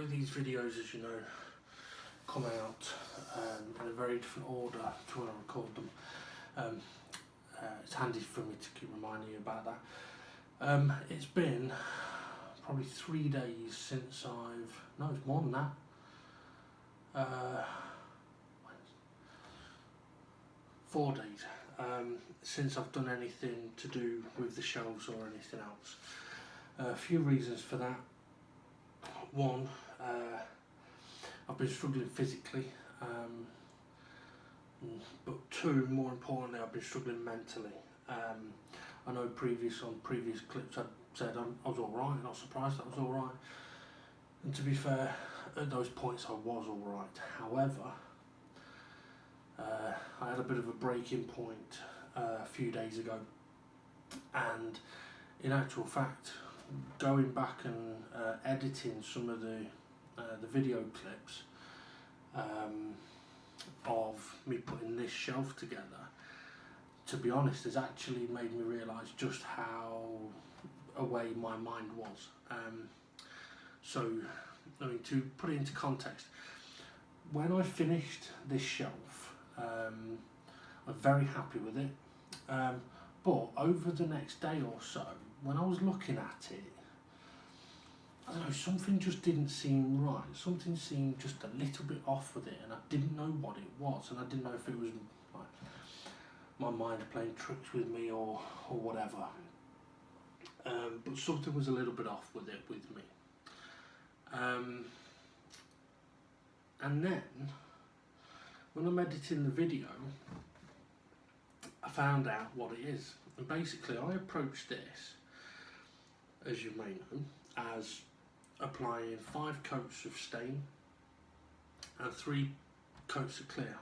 although these videos, as you know, come out in a very different order to when I record them, it's handy for me to keep reminding you about that. It's been probably 3 days since no, it's more than that. 4 days since I've done anything to do with the shelves or anything else. A few reasons for that. One, I've been struggling physically, but two, more importantly, I've been struggling mentally. I know on previous clips I said I was alright, not surprised I was alright, and to be fair, at those points I was alright. However, I had a bit of a breaking point a few days ago, and in actual fact, going back and editing some of the video clips of me putting this shelf together, to be honest, has actually made me realise just how away my mind was. So, I mean, to put it into context, when I finished this shelf, I'm very happy with it, but over the next day or so, when I was looking at it, I don't know, something just didn't seem right. Something seemed just a little bit off with it, and I didn't know what it was, and I didn't know if it was like my mind playing tricks with me or whatever. But something was a little bit off with it with me. And then, when I'm editing the video, I found out what it is. And basically, I approached this, as you may know, as applying 5 coats of stain and 3 coats of clear,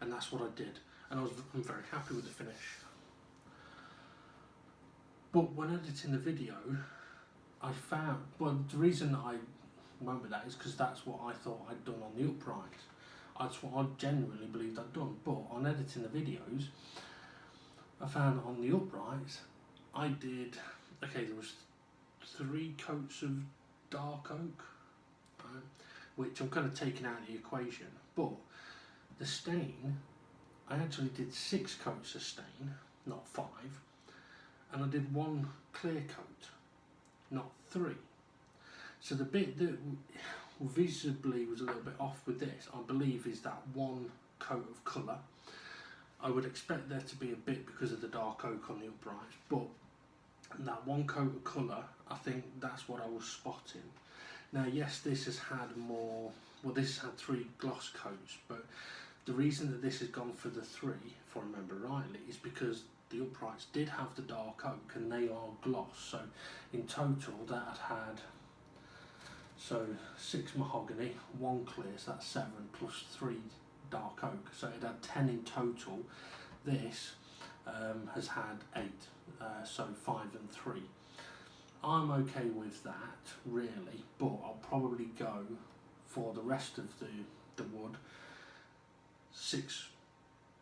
and that's what I did, and I'm very happy with the finish. But when editing the video, I found, well, the reason I went with that is because that's what I thought I'd done on the uprights. That's what I genuinely believed I'd done. But on editing the videos, I found on the uprights, I did, okay, there was 3 coats of dark oak, right, which I'm kind of taking out of the equation. But the stain, I actually did 6 coats of stain, not 5, and I did 1 clear coat, not 3. So the bit that visibly was a little bit off with this, I believe, is that 1 coat of colour. I would expect there to be a bit because of the dark oak on the uprights, but that 1 coat of colour, I think that's what I was spotting. Now, yes, this has had more, well, this has had 3 gloss coats, but the reason that this has gone for the 3, if I remember rightly, is because the uprights did have the dark oak and they are gloss. So in total, that had 6 mahogany, 1 clear, so that's 7 plus 3 dark oak. So it had 10 in total. This has had 8, so 5 and 3. I'm okay with that, really, but I'll probably go for the rest of the wood 6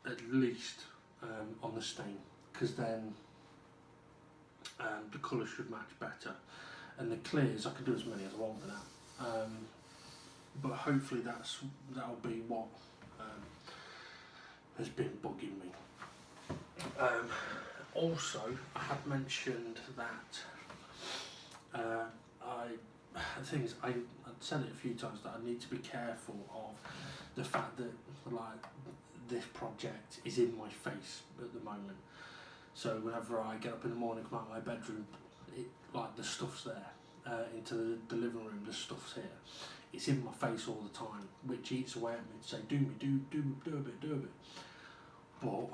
at least on the stain, because then the colour should match better. And the clears, I can do as many as I want with that. But hopefully that'll be what has been bugging me. Also, I had mentioned that I'd said it a few times that I need to be careful of the fact that, like, this project is in my face at the moment. So whenever I get up in the morning, come out of my bedroom, like, the stuff's there. Into the living room, the stuff's here. It's in my face all the time, which eats away at me to say, do a bit. But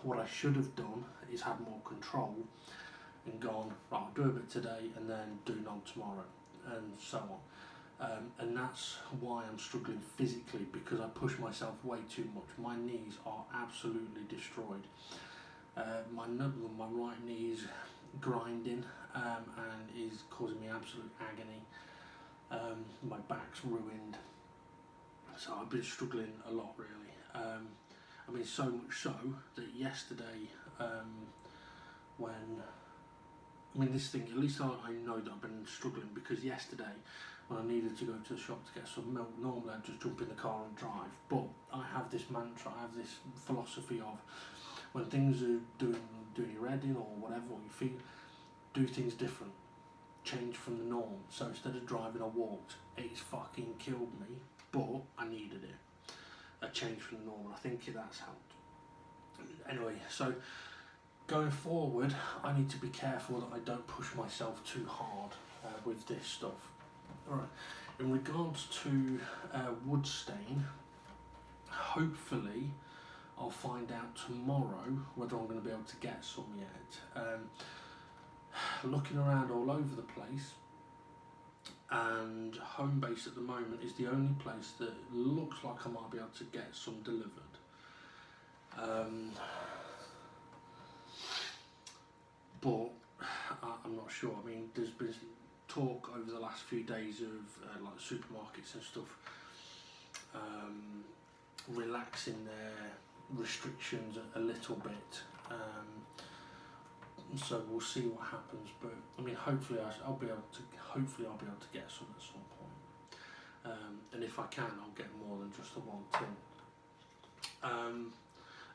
what I should have done is had more control and gone, right, I'll do a bit today and then do none tomorrow, and so on. And that's why I'm struggling physically, because I push myself way too much. My knees are absolutely destroyed. My right knee is grinding and is causing me absolute agony. My back's ruined. So I've been struggling a lot, really. I mean, so much so that yesterday, when I mean, this thing, at least I know that I've been struggling, because yesterday when I needed to go to the shop to get some milk, normally I'd just jump in the car and drive, but I have this mantra, I have this philosophy of when things are doing your head in or whatever, or you feel, do things different, change from the norm. So instead of driving, I walked. It's fucking killed me, but I needed it. A change from the norm, and I think that's helped. Anyway, so going forward, I need to be careful that I don't push myself too hard with this stuff. Alright, in regards to wood stain, hopefully I'll find out tomorrow whether I'm going to be able to get some yet. Looking around all over the place, and Homebase at the moment is the only place that looks like I might be able to get some delivered. But I'm not sure. I mean, there's been talk over the last few days of like supermarkets and stuff relaxing their restrictions a little bit. So we'll see what happens. But I mean, hopefully I'll be able to get some at some point. And if I can, I'll get more than just the one tin.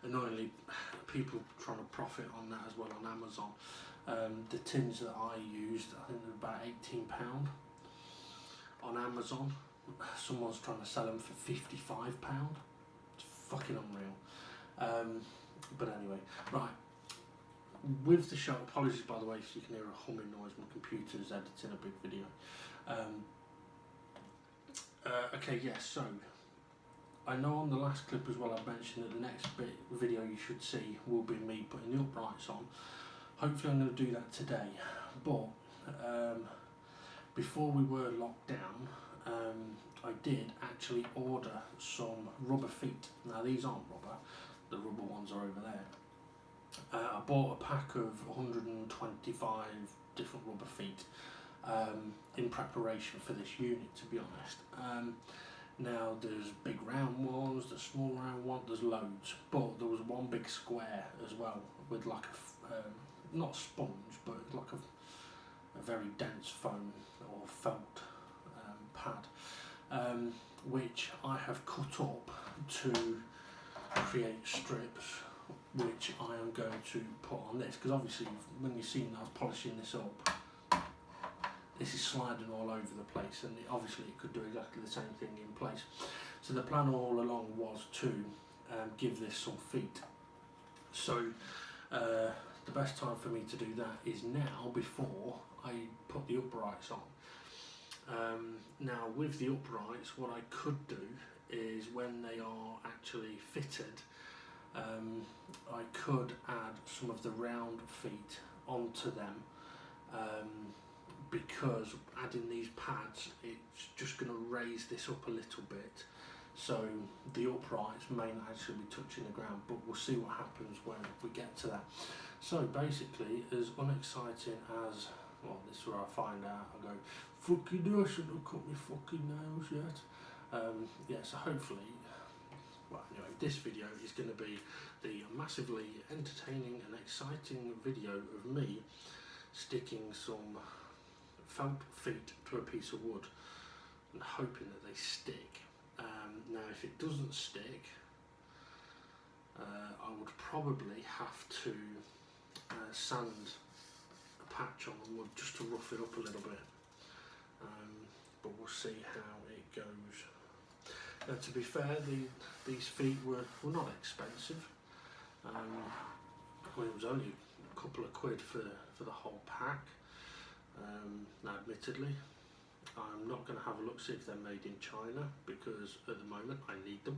Annoyingly, people trying to profit on that as well on Amazon. The tins that I used, I think they're about £18 on Amazon. Someone's trying to sell them for £55. It's fucking unreal. But anyway, right. With the show, apologies by the way if you can hear a humming noise, my computer's editing a big video. Okay, yes, so I know on the last clip as well I mentioned that the next video you should see will be me putting the uprights on. Hopefully I'm going to do that today, but before we were locked down, I did actually order some rubber feet. Now these aren't rubber, the rubber ones are over there. I bought a pack of 125 different rubber feet in preparation for this unit, to be honest. Now there's big round ones, there's small round ones, there's loads, but there was one big square as well with like a, not sponge, but like a very dense foam or felt pad, which I have cut up to create strips, which I am going to put on this, because obviously when you've seen I was polishing this up, this is sliding all over the place, and obviously it could do exactly the same thing in place. So the plan all along was to give this some feet. So the best time for me to do that is now, before I put the uprights on. Now with the uprights, what I could do is when they are actually fitted, I could add some of the round feet onto them, because adding these pads, it's just going to raise this up a little bit, so the uprights may not actually be touching the ground, but we'll see what happens when we get to that. So basically, as unexciting as, well, this is where I find out, I go, fucking hell, I shouldn't have cut my fucking nails yet. Yeah, so hopefully, well anyway, this video is going to be the massively entertaining and exciting video of me sticking some felt feet to a piece of wood and hoping that they stick. Now if it doesn't stick, I would probably have to sand a patch on the wood just to rough it up a little bit, but we'll see how it goes. Now to be fair, these feet were not expensive. Well, it was only a couple of quid for the whole pack. Now admittedly, I'm not going to have a look see if they're made in China, because at the moment I need them,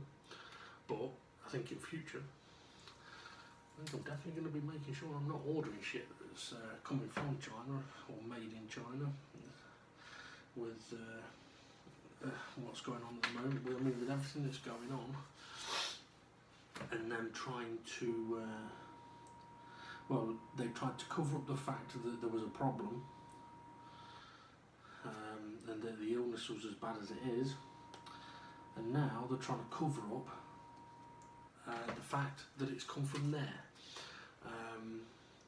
but I think in future I think I'm definitely going to be making sure I'm not ordering shit that's coming from China or made in China, with what's going on at the moment. I mean, with everything that's going on, and them trying to well, they tried to cover up the fact that there was a problem, and that the illness was as bad as it is, and now they're trying to cover up the fact that it's come from there.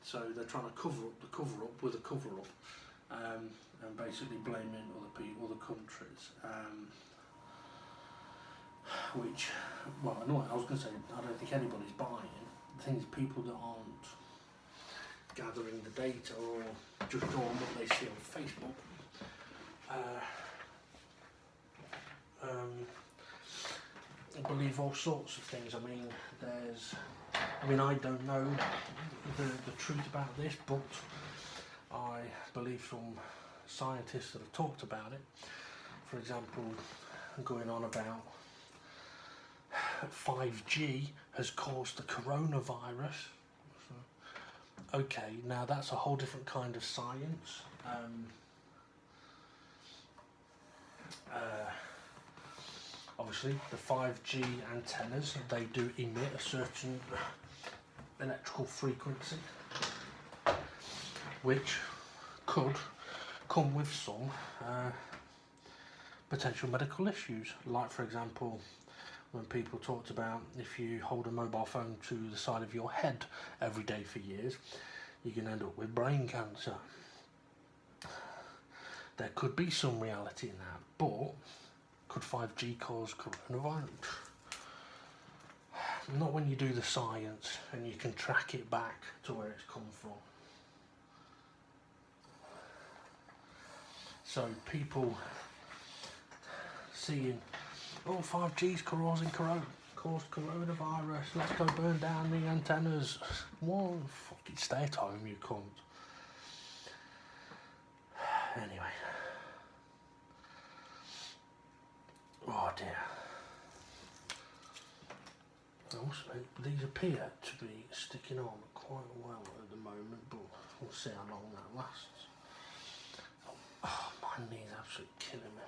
So they're trying to cover up the cover up with a cover up, and basically blaming other people, other countries. Which, well, no, I was going to say, I don't think anybody's buying. The thing is, people that aren't gathering the data or just on what they see on Facebook, I believe all sorts of things. I mean, I don't know the truth about this, but I believe some scientists that have talked about it. For example, going on about 5G has caused the coronavirus. Okay, now that's a whole different kind of science. Obviously, the 5G antennas, they do emit a certain electrical frequency, which could come with some potential medical issues. Like, for example, when people talked about if you hold a mobile phone to the side of your head every day for years, you can end up with brain cancer. There could be some reality in that, but could 5G cause coronavirus? Not when you do the science and you can track it back to where it's come from. So people seeing, oh, 5G's caused coronavirus, let's go burn down the antennas. Well, fucking stay at home, you cunt. Anyway. Oh dear. Also, these appear to be sticking on quite well at the moment, but we'll see how long that lasts. Oh, my knee's absolutely killing me.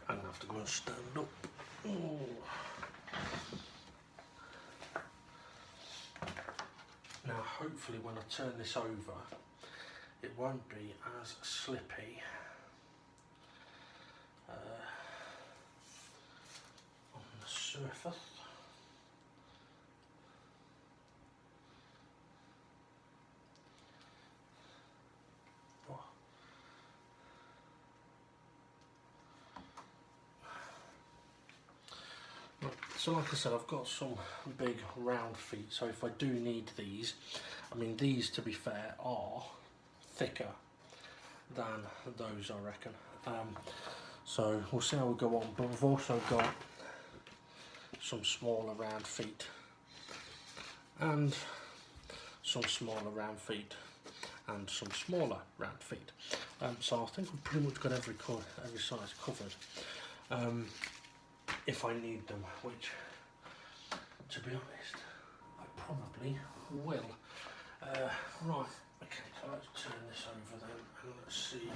I'm going to have to go and stand up. Oh. Now, hopefully when I turn this over, it won't be as slippy on the surface. Oh. So like I said, I've got some big round feet, so if I do need these, I mean these, to be fair, are thicker than those, I reckon. So we'll see how we go on, but I've also got some smaller round feet and some smaller round feet and some smaller round feet. So I think we've pretty much got every size covered. If I need them, which, to be honest, I probably will. Right, okay, so let's turn this over then, and let's see.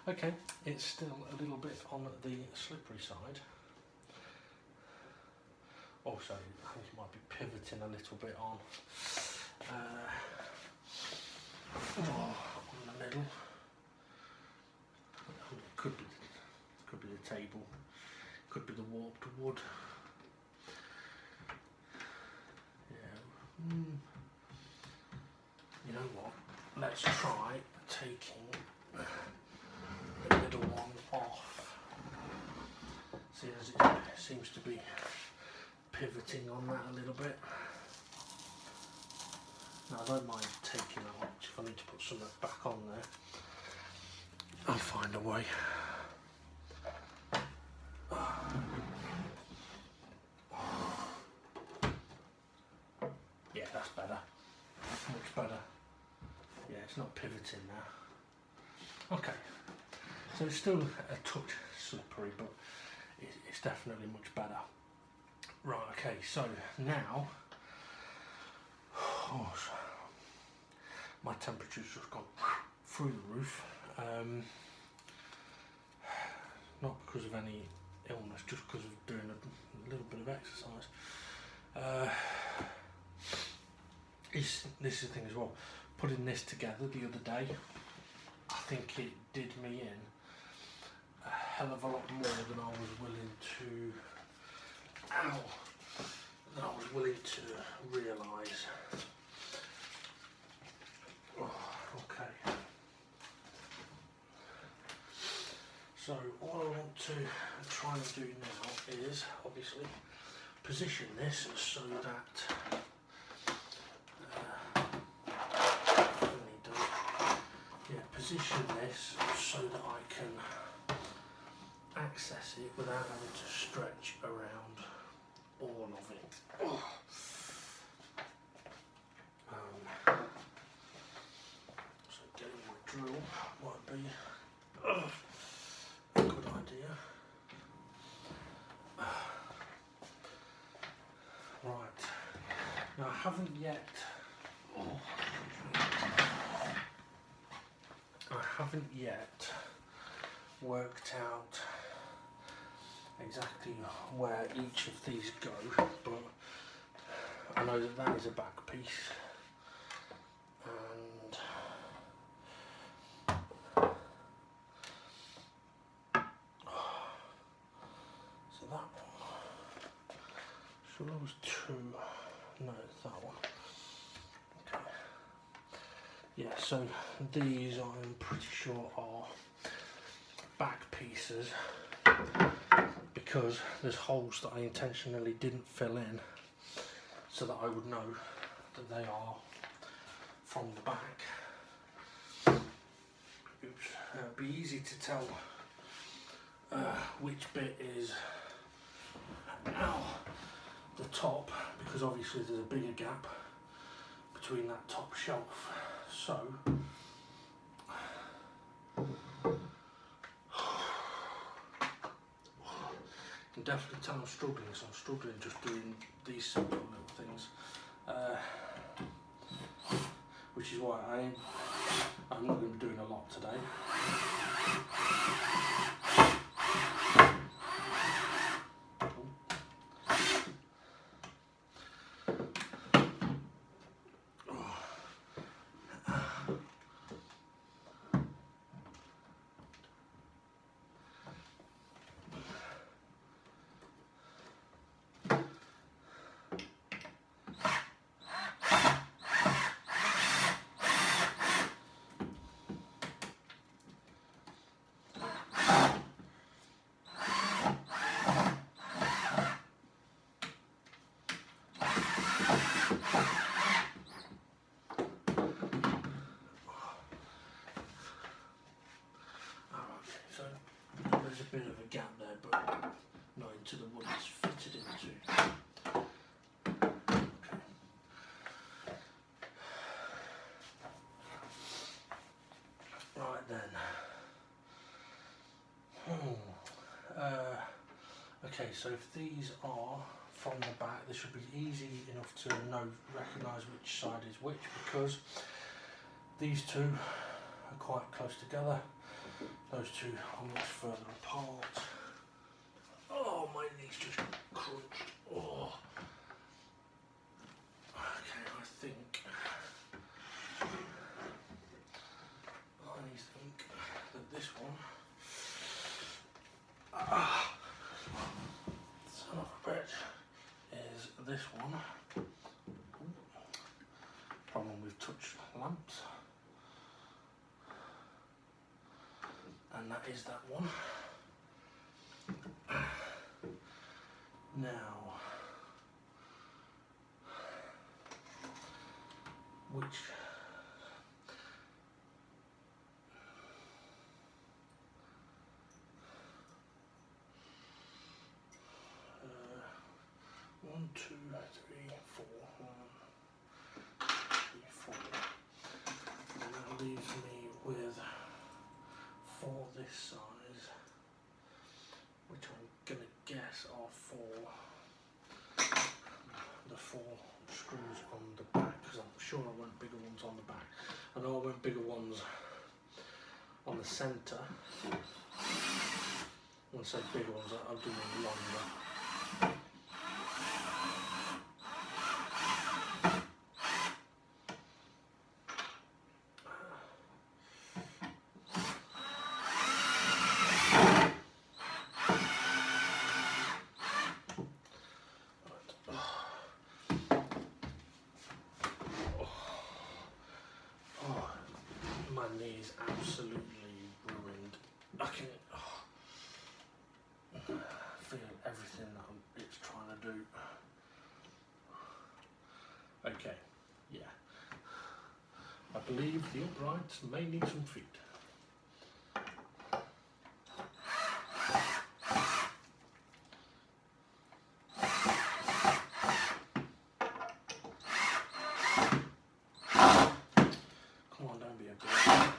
Okay, it's still a little bit on the slippery side. Also, I think it might be pivoting a little bit on. On the middle. Could be the table. Could be the warped wood. Yeah. You know what? Let's try taking the middle one off. See, as it seems to be pivoting on that a little bit. Now, I don't mind taking that off. If I need to put something back on there, I'll find a way. Yeah, that's better. Much better. Yeah, it's not pivoting now. Okay, so it's still a touch slippery, but it's definitely much better. Right, okay, so now, my temperature's just gone through the roof. Not because of any illness, just because of doing a little bit of exercise. This is the thing as well. Putting this together the other day, I think it did me in a hell of a lot more than I was willing to, than I was willing to realise. Oh, okay. So what I want to try and do now is obviously position this so that position this so that I can access it without having to stretch around all of it. So getting my drill might be a good idea. Right, now I haven't yet worked out exactly where each of these go, but I know that that is a back piece, and so that one, sure there was two, no it's that one. Okay. Yeah, so these I'm pretty sure are back pieces because there's holes that I intentionally didn't fill in so that I would know that they are from the back. Oops. It'd be easy to tell which bit is the top, because obviously there's a bigger gap between that top shelf. So I can definitely tell I'm struggling, so I'm struggling just doing these simple little things, which is why I'm not going to be doing a lot today. There's a bit of a gap there, but not into the wood it's fitted into. Okay. Right then. Okay, so if these are from the back, this should be easy enough to recognise which side is which, because these two are quite close together. Those two are much further apart. Oh, my knees just crunched. Oh. Okay, I think that this one, son of a bitch, is this one. Problem with touch lamps. And that is that one. Now, which one, two, three, four, 1, 2, 3, 4. And that leaves me with 4 this size, which I'm gonna guess are for the 4 screws on the back, because I'm sure I want bigger ones on the back. I know I want bigger ones on the centre. When I say bigger ones, I'll do them longer. is absolutely ruined. I can feel everything that it's trying to do. Okay, yeah. I believe the uprights may need some feet. Come on, don't be a girl.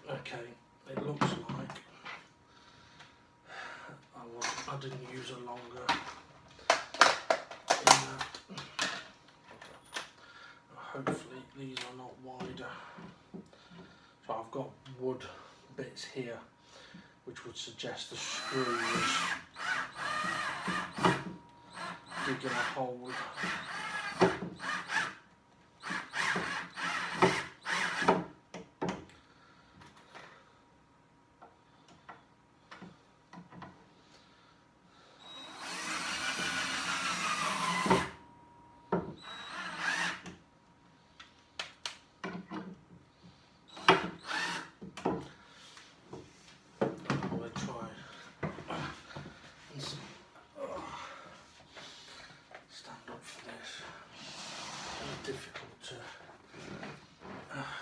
Okay, it looks like I didn't use a longer in that. Hopefully these are not wider. So I've got wood bits here which would suggest the screw was digging a hole. Difficult to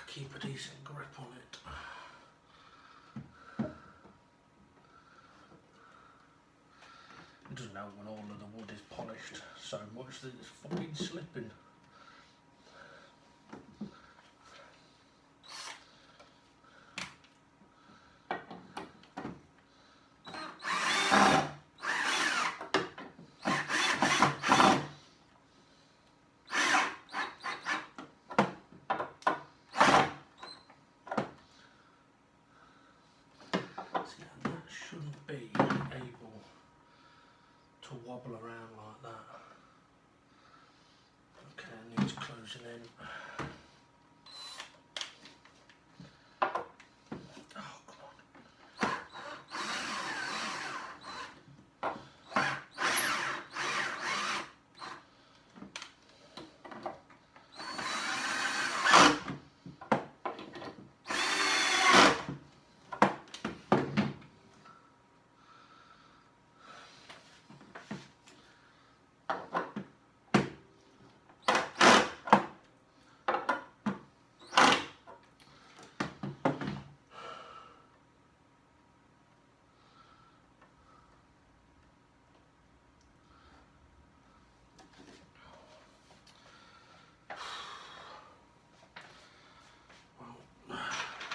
keep a decent grip on it. It doesn't help when all of the wood is polished so much that it's fucking slipping. Shouldn't be able to wobble around like that. Okay, it needs closing in. Oh, come on.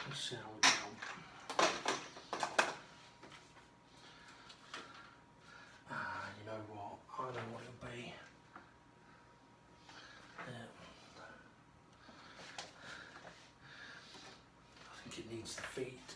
Let's see how we go. You know what? I know what it'll be. I think it needs the feet.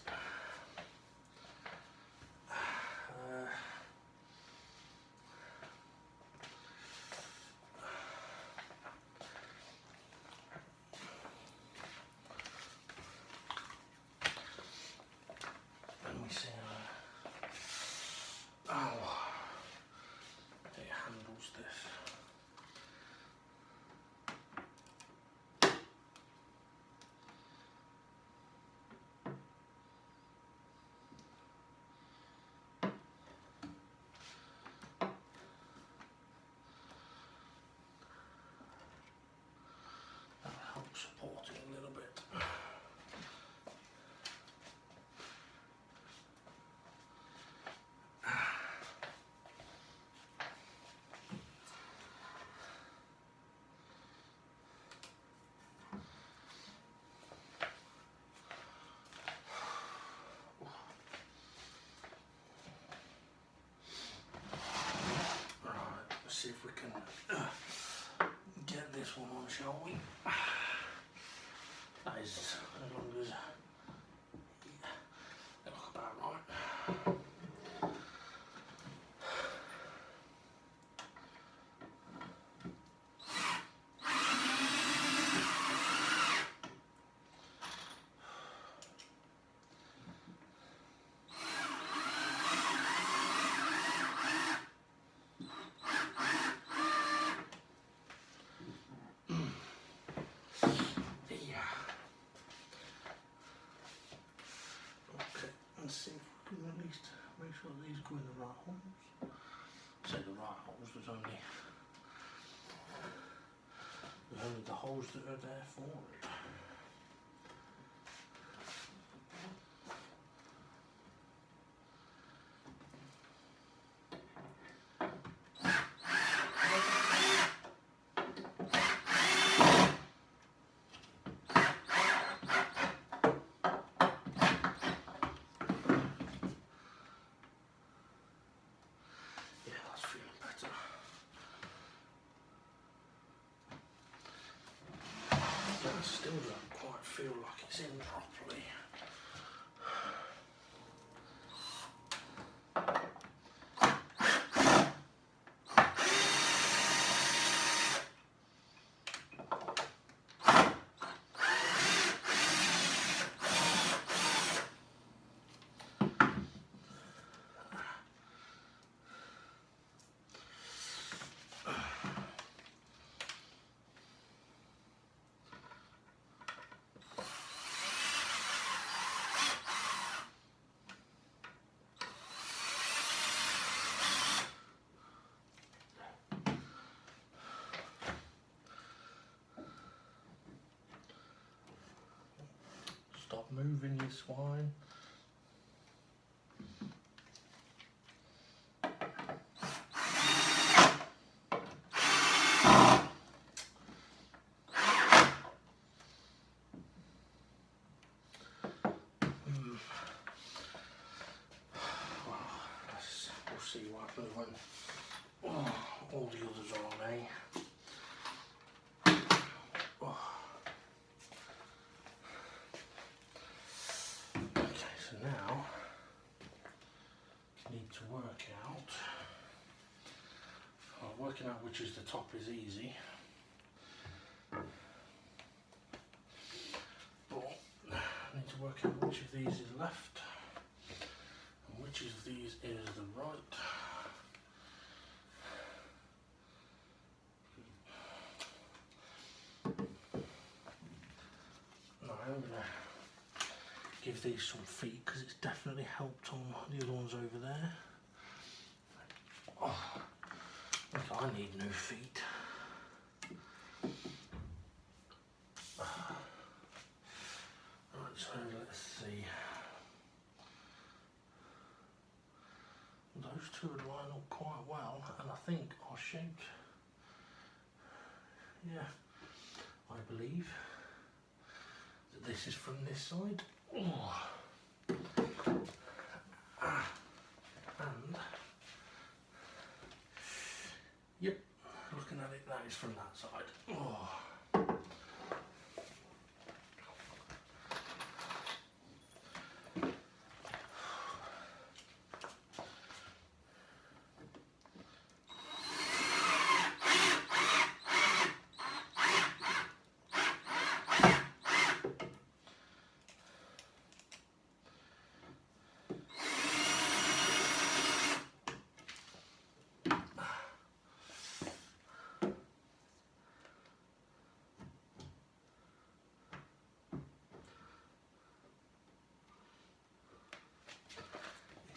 Let me see. It handles this. shall we? That is as long as they look about right. Let's see if we can at least make sure these go in the right holes. Say the right holes, there's only the holes that are there for it. I still don't quite feel like it's in properly. Stop moving, you swine. We'll see what happens when all the others are on, eh? Okay, so now I need to work out. Working out which is the top is easy. But I need to work out which of these is left and which of these is the right. Now I'm going to give these some feet because it's definitely helped on the other ones over there. Oh, I think I need new feet. Right, so let's see. Those two would line up quite well, and I think our shape, yeah, I believe that this is from this side. Oh. And yep, looking at it, that is from that side. Oh.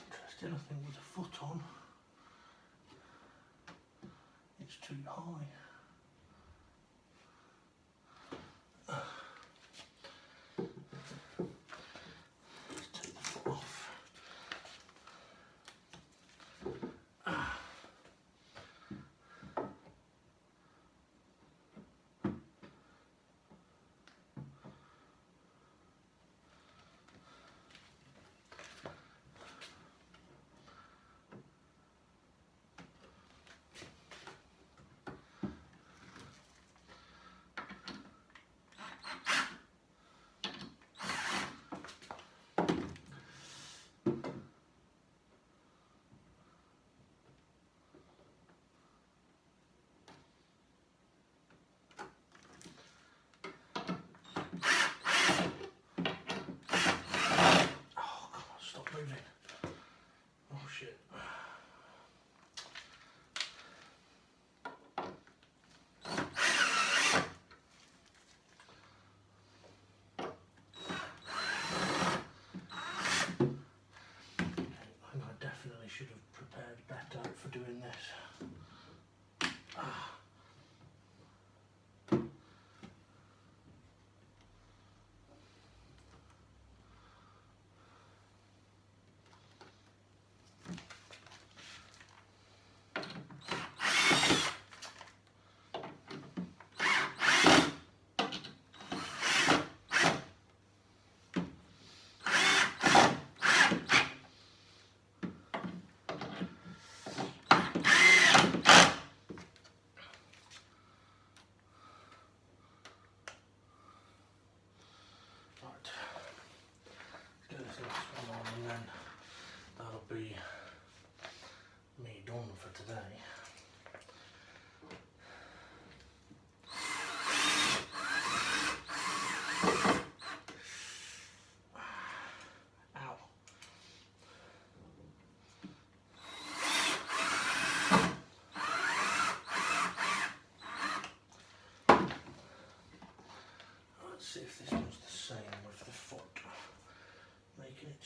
Interesting, I think with a foot on, it's too high. Let's take the foot off.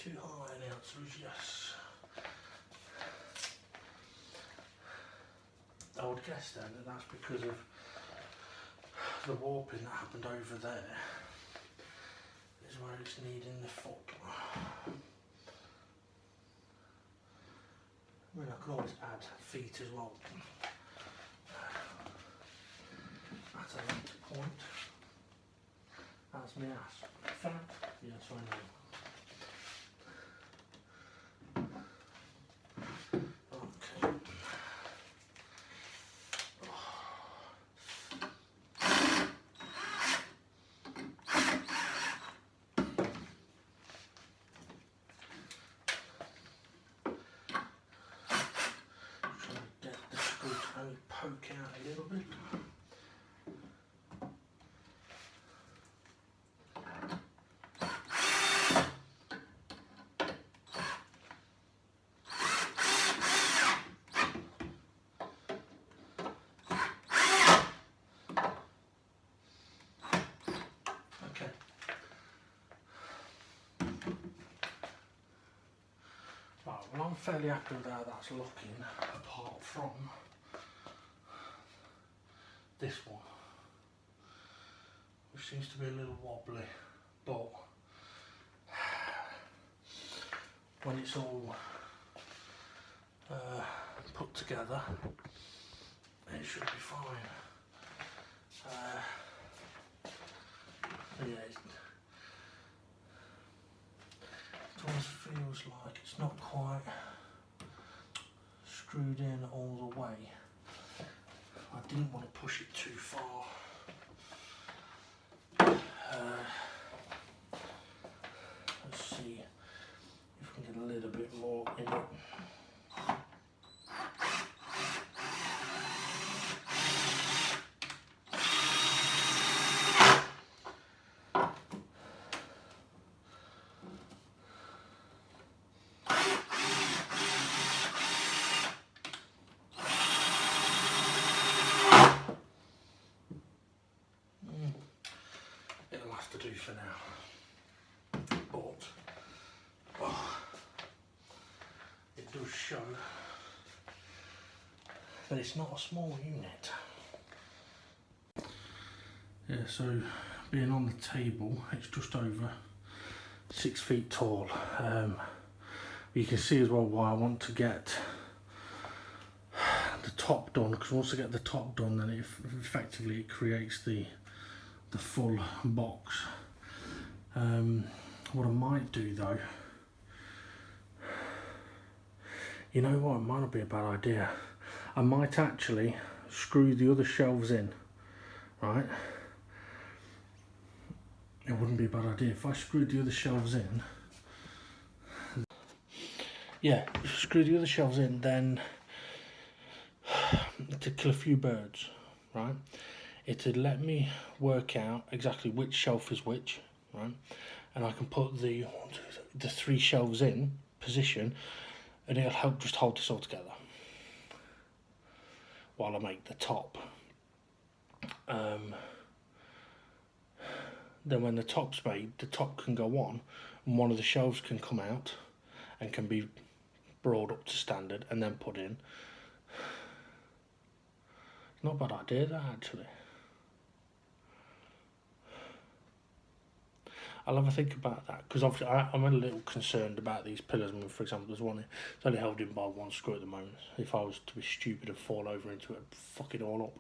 too high? And the answer is yes. I would guess then that that's because of the warping that happened over there is where it's needing the foot. I mean, I could always add feet as well. At a later point. That's my ass. Fat? Yes, I know. Okay. Trying to get the screw to only poke out a little bit. Okay. Right, well, I'm fairly happy with how that's looking, apart from this one, which seems to be a little wobbly, but when it's all put together, it should be fine. Yeah, it almost feels like it's not quite screwed in all the way. I didn't want to push it too far. Let's see if we can get a little bit more in it. It'll have to do for now, but it does show that it's not a small unit. Yeah, so being on the table, it's just over 6 feet tall. You can see as well why I want to get the top done, because once I get the top done, then it effectively creates the full box. What I might do though, you know what, it might not be a bad idea. I might actually screw the other shelves in, right? It wouldn't be a bad idea if I screwed the other shelves in. Yeah, screw the other shelves in, then to kill a few birds, right? It'd let me work out exactly which shelf is which, right? And I can put the 3 shelves in position, and it'll help just hold this all together while I make the top. Then when the top's made, the top can go on, and one of the shelves can come out and can be brought up to standard and then put in. Not a bad idea, that, actually. I'll have a think about that, because obviously I'm a little concerned about these pillars. I mean, for example, there's one, it's only held in by one screw at the moment. If I was to be stupid and fall over into it, I'd fuck it all up.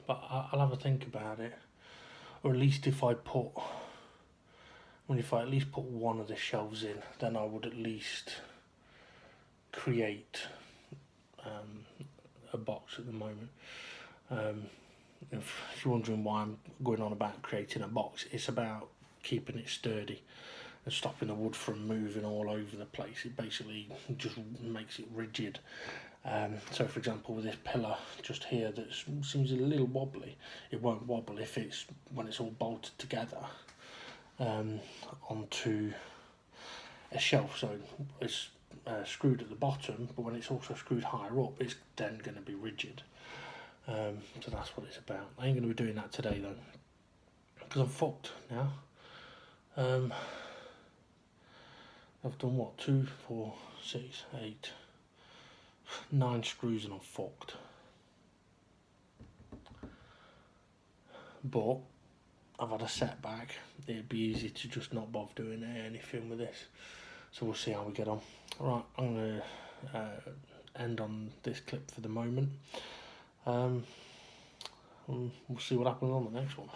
But I'll have a think about it, or at least if I at least put one of the shelves in, then I would at least create a box at the moment. If you're wondering why I'm going on about creating a box, it's about keeping it sturdy and stopping the wood from moving all over the place. It basically just makes it rigid. So for example, with this pillar just here that seems a little wobbly, it won't wobble when it's all bolted together onto a shelf. So it's screwed at the bottom, but when it's also screwed higher up, it's then going to be rigid. So that's what it's about. I ain't going to be doing that today though, because I'm fucked now. I've done what, 2, 4, 6, 8, 9 screws and I'm fucked. But I've had a setback. It'd be easy to just not bother doing anything with this. So we'll see how we get on. Right, I'm going to end on this clip for the moment. We'll see what happens on the next one.